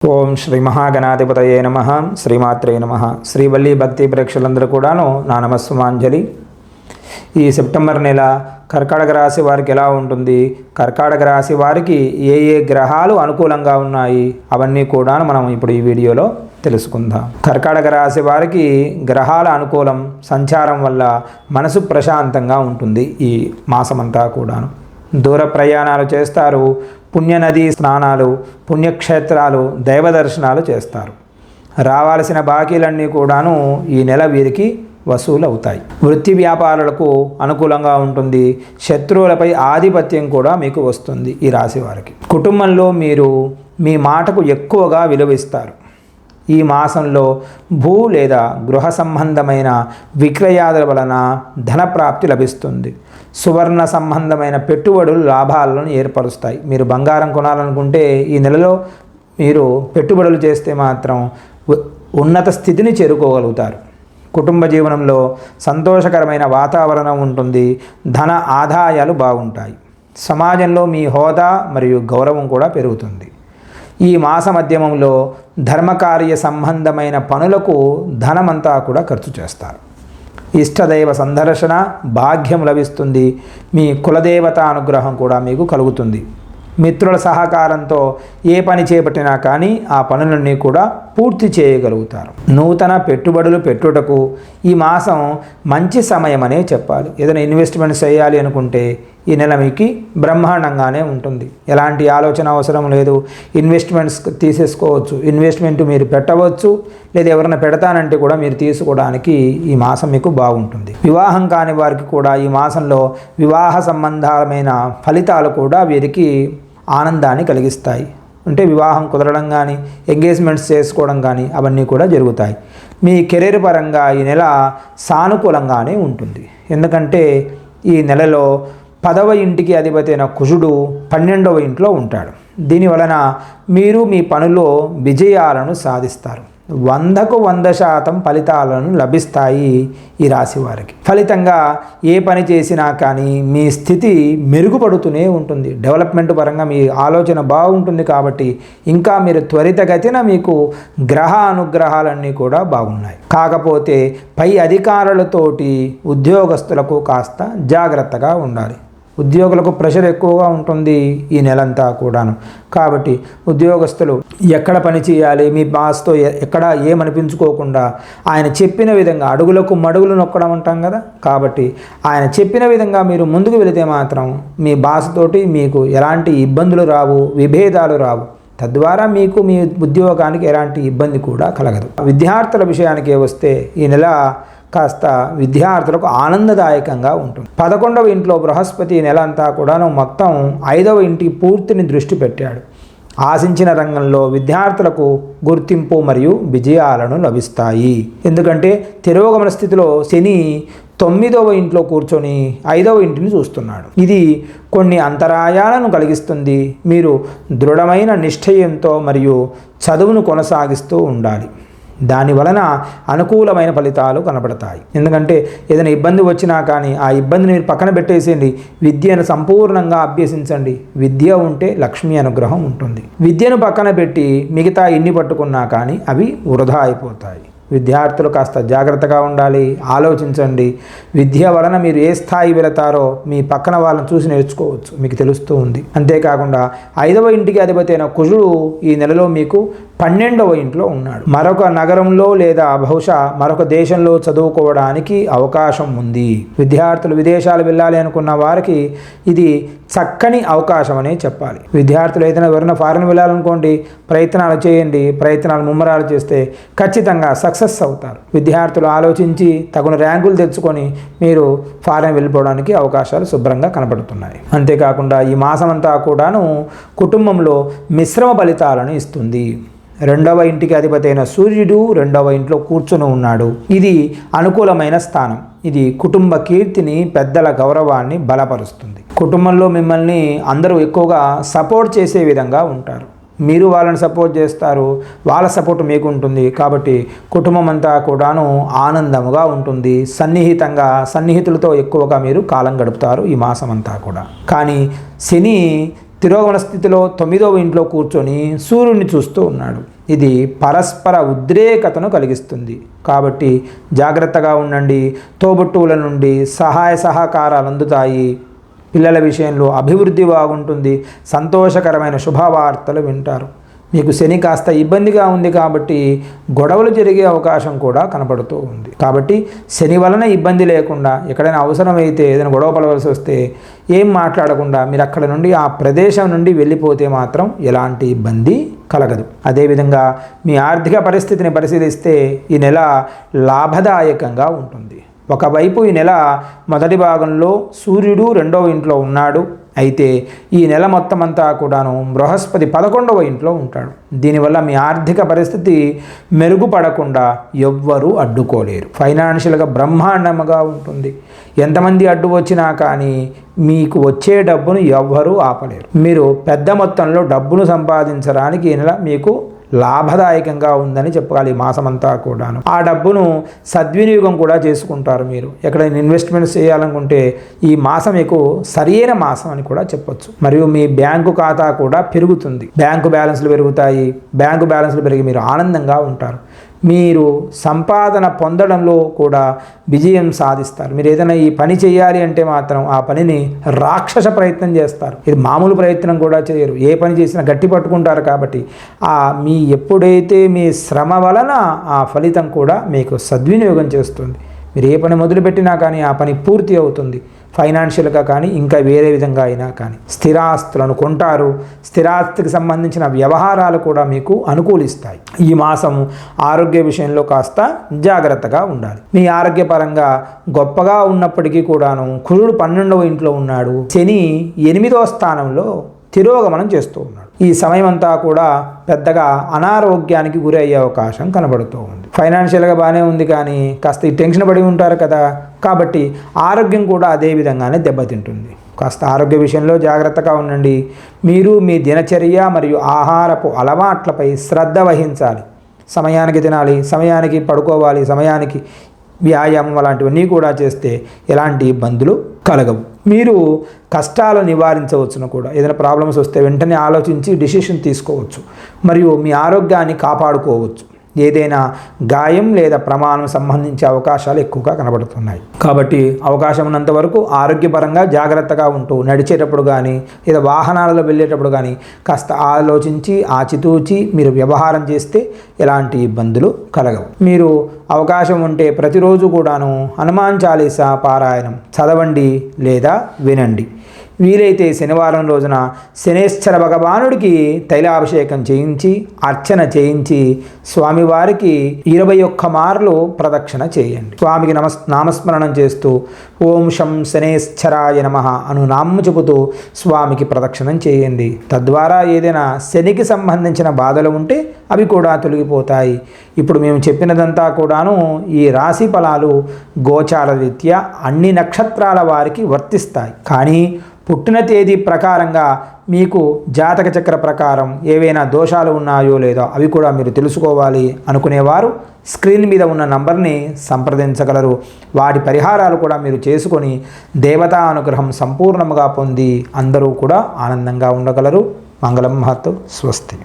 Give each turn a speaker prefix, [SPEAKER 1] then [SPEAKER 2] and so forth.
[SPEAKER 1] ఓం శ్రీ మహాగణాధిపతయే నమః. శ్రీమాత్రే నమః. శ్రీవల్లి భక్తి ప్రేక్షకులందరూ కూడాను నా నమస్సుమాంజలి. ఈ సెప్టెంబర్ నెల కర్కాటక రాశి వారికి ఎలా ఉంటుంది, కర్కాటక రాశి వారికి ఏ ఏ గ్రహాలు అనుకూలంగా ఉన్నాయి, అవన్నీ కూడా మనం ఇప్పుడు ఈ వీడియోలో తెలుసుకుందాం. కర్కాటక రాశి వారికి గ్రహాల అనుకూలం సంచారం వల్ల మనసు ప్రశాంతంగా ఉంటుంది. ఈ మాసమంతా కూడాను దూర ప్రయాణాలు చేస్తారు, పుణ్యనదీ స్నానాలు, పుణ్యక్షేత్రాలు, దైవ దర్శనాలు చేస్తారు. రావాల్సిన బాకీలన్నీ కూడాను ఈ నెల వీరికి వసూలు అవుతాయి. వృత్తి వ్యాపారులకు అనుకూలంగా ఉంటుంది. శత్రువులపై ఆధిపత్యం కూడా మీకు వస్తుంది. ఈ రాశి వారికి కుటుంబంలో మీరు మీ మాటకు ఎక్కువగా విలువిస్తారు. ఈ మాసంలో భూ లేదా గృహ సంబంధమైన విక్రయాదుల వలన ధనప్రాప్తి లభిస్తుంది. సువర్ణ సంబంధమైన పెట్టుబడులు లాభాలను ఏర్పరుస్తాయి. మీరు బంగారం కొనాలనుకుంటే ఈ నెలలో మీరు పెట్టుబడులు చేస్తే మాత్రం ఉన్నత స్థితిని చేరుకోగలుగుతారు. కుటుంబ జీవనంలో సంతోషకరమైన వాతావరణం ఉంటుంది. ధన ఆదాయాలు బాగుంటాయి. సమాజంలో మీ హోదా మరియు గౌరవం కూడా పెరుగుతుంది. ఈ మాస మధ్యమంలో ధర్మకార్య సంబంధమైన పనులకు ధనమంతా కూడా ఖర్చు చేస్తారు. ఇష్టదైవ సందర్శన భాగ్యం లభిస్తుంది. మీ కులదేవత అనుగ్రహం కూడా మీకు కలుగుతుంది. మిత్రుల సహకారంతో ఏ పని చేపట్టినా కానీ ఆ పనులన్నీ కూడా పూర్తి చేయగలుగుతారు. నూతన పెట్టుబడులు పెట్టుటకు ఈ మాసం మంచి సమయం అనే చెప్పాలి. ఏదైనా ఇన్వెస్ట్మెంట్స్ చేయాలి అనుకుంటే ఈ నెల మీకు బ్రహ్మాండంగానే ఉంటుంది. ఎలాంటి ఆలోచన అవసరం లేదు. ఇన్వెస్ట్మెంట్స్ తీసేసుకోవచ్చు. ఇన్వెస్ట్మెంట్ మీరు పెట్టవచ్చు, లేదా ఎవరైనా పెడతానంటే కూడా మీరు తీసుకోవడానికి ఈ మాసం మీకు బాగుంటుంది. వివాహం కాని వారికి కూడా ఈ మాసంలో వివాహ సంబంధమైన ఫలితాలు కూడా వీరికి ఆనందాన్ని కలిగిస్తాయి. అంటే వివాహం కుదరడం కానీ, ఎంగేజ్మెంట్స్ చేసుకోవడం కానీ అవన్నీ కూడా జరుగుతాయి. మీ కెరీర్ పరంగా ఈ నెల సానుకూలంగానే ఉంటుంది. ఎందుకంటే ఈ నెలలో 10వ ఇంటికి అధిపతి అయిన కుజుడు 12వ ఇంట్లో ఉంటాడు. దీనివలన మీరు మీ పనిలో విజయాలను సాధిస్తారు. 100కు 100% ఫలితాలను లభిస్తాయి ఈ రాశి వారికి. ఫలితంగా ఏ పని చేసినా కానీ మీ స్థితి మెరుగుపడుతూనే ఉంటుంది. డెవలప్మెంట్ పరంగా మీ ఆలోచన బాగుంటుంది. కాబట్టి ఇంకా మీరు త్వరితగతిన మీకు గ్రహ అనుగ్రహాలన్నీ కూడా బాగున్నాయి. కాకపోతే పై అధికారులతోటి ఉద్యోగస్తులకు కాస్త జాగ్రత్తగా ఉండాలి. ఉద్యోగులకు ప్రెషర్ ఎక్కువగా ఉంటుంది ఈ నెలంతా కూడాను. కాబట్టి ఉద్యోగస్తులు ఎక్కడ పని చేయాలి, మీ బాస్తో ఎక్కడ ఏమనిపించుకోకుండా ఆయన చెప్పిన విధంగా అడుగులకు మడుగులు నొక్కడం అంటాం కదా. కాబట్టి ఆయన చెప్పిన విధంగా మీరు ముందుకు వెళితే మాత్రం మీ బాస్ తోటి మీకు ఎలాంటి ఇబ్బందులు రావు, విభేదాలు రావు. తద్వారా మీకు మీ ఉద్యోగానికి ఎలాంటి ఇబ్బంది కూడా కలగదు. విద్యార్థుల విషయానికి వస్తే ఈ నెల కాస్త విద్యార్థులకు ఆనందదాయకంగా ఉంటుంది. 11వ ఇంట్లో బృహస్పతి నెల అంతా కూడాను మొత్తం 5వ ఇంటికి పూర్తిని దృష్టి పెట్టాడు. ఆశించిన రంగంలో విద్యార్థులకు గుర్తింపు మరియు విజయాలను లభిస్తాయి. ఎందుకంటే తిరోగమన స్థితిలో శని 9వ ఇంట్లో కూర్చొని 5వ ఇంటిని చూస్తున్నాడు. ఇది కొన్ని అంతరాయాలను కలిగిస్తుంది. మీరు దృఢమైన నిశ్చయంతో మరియు చదువును కొనసాగిస్తూ ఉండాలి. దాని వలన అనుకూలమైన ఫలితాలు కనబడతాయి. ఎందుకంటే ఏదైనా ఇబ్బంది వచ్చినా కానీ ఆ ఇబ్బందిని మీరు పక్కన పెట్టేసేయండి. విద్యను సంపూర్ణంగా అభ్యసించండి. విద్య ఉంటే లక్ష్మీ అనుగ్రహం ఉంటుంది. విద్యను పక్కన పెట్టి మిగతా ఎన్ని పట్టుకున్నా కానీ అవి వృధా అయిపోతాయి. విద్యార్థులు కాస్త జాగ్రత్తగా ఉండాలి. ఆలోచించండి. విద్య వలన మీరు ఏ స్థాయి వెళతారో మీ పక్కన వాళ్ళని చూసి నేర్చుకోవచ్చు, మీకు తెలుస్తూ ఉంది. అంతేకాకుండా 5వ ఇంటికి అధిపతి అయిన కుజుడు ఈ నెలలో మీకు 12వ ఇంట్లో ఉన్నాడు. మరొక నగరంలో లేదా బహుశా మరొక దేశంలో చదువుకోవడానికి అవకాశం ఉంది. విద్యార్థులు విదేశాలు వెళ్ళాలి అనుకున్న వారికి ఇది చక్కని అవకాశం అనే చెప్పాలి. విద్యార్థులు ఏదైనా ఎవరైనా ఫారెన్ వెళ్ళాలనుకోండి, ప్రయత్నాలు చేయండి. ప్రయత్నాలు ముమ్మరాలు చేస్తే ఖచ్చితంగా సక్సెస్ అవుతారు. విద్యార్థులు ఆలోచించి తగిన ర్యాంకులు తెచ్చుకొని మీరు ఫారెన్ వెళ్ళిపోవడానికి అవకాశాలు శుభ్రంగా కనబడుతున్నాయి. అంతేకాకుండా ఈ మాసమంతా కూడాను కుటుంబంలో మిశ్రమ ఫలితాలను ఇస్తుంది. 2వ ఇంటికి అధిపతి అయిన సూర్యుడు 2వ ఇంట్లో కూర్చుని ఉన్నాడు. ఇది అనుకూలమైన స్థానం. ఇది కుటుంబ కీర్తిని, పెద్దల గౌరవాన్ని బలపరుస్తుంది. కుటుంబంలో మిమ్మల్ని అందరూ ఎక్కువగా సపోర్ట్ చేసే విధంగా ఉంటారు. మీరు వాళ్ళని సపోర్ట్ చేస్తారు, వాళ్ళ సపోర్ట్ మీకు ఉంటుంది. కాబట్టి కుటుంబం అంతా కూడాను ఆనందముగా ఉంటుంది. సన్నిహితులతో ఎక్కువగా మీరు కాలం గడుపుతారు ఈ మాసం అంతా కూడా. కానీ శని తిరోగమన స్థితిలో 9వ ఇంట్లో కూర్చొని సూర్యుడిని చూస్తూ ఉన్నాడు. ఇది పరస్పర ఉద్రేకతను కలిగిస్తుంది. కాబట్టి జాగ్రత్తగా ఉండండి. తోబుట్టువుల నుండి సహాయ సహకారాలు అందుతాయి. పిల్లల విషయంలో అభివృద్ధి బాగుంటుంది. సంతోషకరమైన శుభవార్తలు వింటారు. మీకు శని కాస్త ఇబ్బందిగా ఉంది కాబట్టి గొడవలు జరిగే అవకాశం కూడా కనపడుతూ ఉంది. కాబట్టి శని వలన ఇబ్బంది లేకుండా ఎక్కడైనా అవసరమైతే ఏదైనా గొడవ పడవలసి వస్తే ఏం మాట్లాడకుండా మీరు అక్కడ నుండి ఆ ప్రదేశం నుండి వెళ్ళిపోతే మాత్రం ఎలాంటి ఇబ్బంది కలగదు. అదేవిధంగా మీ ఆర్థిక పరిస్థితిని పరిశీలిస్తే ఈ నెల లాభదాయకంగా ఉంటుంది. ఒకవైపు ఈ నెల మొదటి భాగంలో సూర్యుడు 2వ ఇంట్లో ఉన్నాడు. అయితే ఈ నెల మొత్తం అంతా కూడాను బృహస్పతి 11వ ఇంట్లో ఉంటాడు. దీనివల్ల మీ ఆర్థిక పరిస్థితి మెరుగుపడకుండా ఎవ్వరూ అడ్డుకోలేరు. ఫైనాన్షియల్గా బ్రహ్మాండంగా ఉంటుంది. ఎంతమంది అడ్డు వచ్చినా కానీ మీకు వచ్చే డబ్బును ఎవ్వరూ ఆపలేరు. మీరు పెద్ద మొత్తంలో డబ్బును సంపాదించడానికి ఈ నెల మీకు లాభదాయకంగా ఉందని చెప్పాలి. ఈ మాసమంతా కూడాను ఆ డబ్బును సద్వినియోగం కూడా చేసుకుంటారు. మీరు ఎక్కడైనా ఇన్వెస్ట్మెంట్స్ చేయాలనుకుంటే ఈ మాసం మీకు సరైన మాసం అని కూడా చెప్పొచ్చు. మరియు మీ బ్యాంకు ఖాతా కూడా పెరుగుతుంది. బ్యాంకు బ్యాలెన్స్లు పెరుగుతాయి. బ్యాంకు బ్యాలెన్స్లు పెరిగి మీరు ఆనందంగా ఉంటారు. మీరు సంపాదన పొందడంలో కూడా విజయం సాధిస్తారు. మీరు ఏదైనా ఈ పని చేయాలి అంటే మాత్రం ఆ పనిని రాక్షస ప్రయత్నం చేస్తారు. ఇది మామూలు ప్రయత్నం కూడా చేయరు. ఏ పని చేసినా గట్టి పట్టుకుంటారు. కాబట్టి మీ ఎప్పుడైతే మీ శ్రమ వలన ఆ ఫలితం కూడా మీకు సద్వినియోగం చేస్తుంది. మీరు ఏ పని మొదలుపెట్టినా కానీ ఆ పని పూర్తి అవుతుంది. ఫైనాన్షియల్గా కానీ ఇంకా వేరే విధంగా అయినా కానీ స్థిరాస్తులను కొంటారు. స్థిరాస్తికి సంబంధించిన వ్యవహారాలు కూడా మీకు అనుకూలిస్తాయి. ఈ మాసం ఆరోగ్య విషయంలో కాస్త జాగ్రత్తగా ఉండాలి. మీ ఆరోగ్యపరంగా గొప్పగా ఉన్నప్పటికీ కూడాను కుజుడు 12వ ఇంట్లో ఉన్నాడు. శని 8వ స్థానంలో తిరోగమనం చేస్తూ ఉన్నాడు. ఈ సమయం అంతా కూడా పెద్దగా అనారోగ్యానికి గురి అయ్యే అవకాశం కనబడుతూ ఉంది. ఫైనాన్షియల్గా బాగానే ఉంది కానీ కాస్త ఈ టెన్షన్ పడి ఉంటారు కదా, కాబట్టి ఆరోగ్యం కూడా అదే విధంగానే దెబ్బతింటుంది. కాస్త ఆరోగ్య విషయంలో జాగ్రత్తగా ఉండండి. మీరు మీ దినచర్య మరియు ఆహారపు అలవాట్లపై శ్రద్ధ వహించాలి. సమయానికి తినాలి, సమయానికి పడుకోవాలి, సమయానికి వ్యాయామం అలాంటివన్నీ కూడా చేస్తే ఎలాంటి ఇబ్బందులు కలగవు. మీరు కష్టాలు నివారించవచ్చును కూడా. ఏదైనా ప్రాబ్లమ్స్ వస్తే వెంటనే ఆలోచించి డిసిషన్ తీసుకోవచ్చు. మరియు మీ ఆరోగ్యాన్ని కాపాడుకోవచ్చు. ఏదైనా గాయం లేదా ప్రమాదం సంబంధించే అవకాశాలు ఎక్కువగా కనబడుతున్నాయి. కాబట్టి అవకాశం ఉన్నంత వరకు ఆరోగ్యపరంగా జాగ్రత్తగా ఉంటూ నడిచేటప్పుడు కానీ లేదా వాహనాలలో వెళ్ళేటప్పుడు కానీ కాస్త ఆలోచించి ఆచితూచి మీరు వ్యవహారం చేస్తే ఎలాంటి ఇబ్బందులు కలగవు. మీరు అవకాశం ఉంటే ప్రతిరోజు కూడాను హనుమాన్ చాలీసా పారాయణం చదవండి లేదా వినండి. వీలైతే శనివారం రోజున శనేశ్వర భగవానుడికి తైలాభిషేకం చేయించి అర్చన చేయించి స్వామివారికి 21 మార్లు ప్రదక్షిణ చేయండి. స్వామికి నామస్మరణం చేస్తూ ఓం శం శనేశ్వరాయ నమః అను నామము చెబుతూ స్వామికి ప్రదక్షిణం చేయండి. తద్వారా ఏదైనా శనికి సంబంధించిన బాధలు ఉంటే అవి కూడా తొలగిపోతాయి. ఇప్పుడు మేము చెప్పినదంతా కూడాను ఈ రాశి ఫలాలు గోచార రీత్యా అన్ని నక్షత్రాల వారికి వర్తిస్తాయి. కానీ పుట్టిన తేదీ ప్రకారంగా మీకు జాతక చక్ర ప్రకారం ఏవైనా దోషాలు ఉన్నాయో లేదో అవి కూడా మీరు తెలుసుకోవాలి అనుకునేవారు స్క్రీన్ మీద ఉన్న నంబర్ని సంప్రదించగలరు. వాటి పరిహారాలు కూడా మీరు చేసుకొని దేవతా అనుగ్రహం సంపూర్ణంగా పొంది అందరూ కూడా ఆనందంగా ఉండగలరు. మంగళం మహత్తు. స్వస్తి.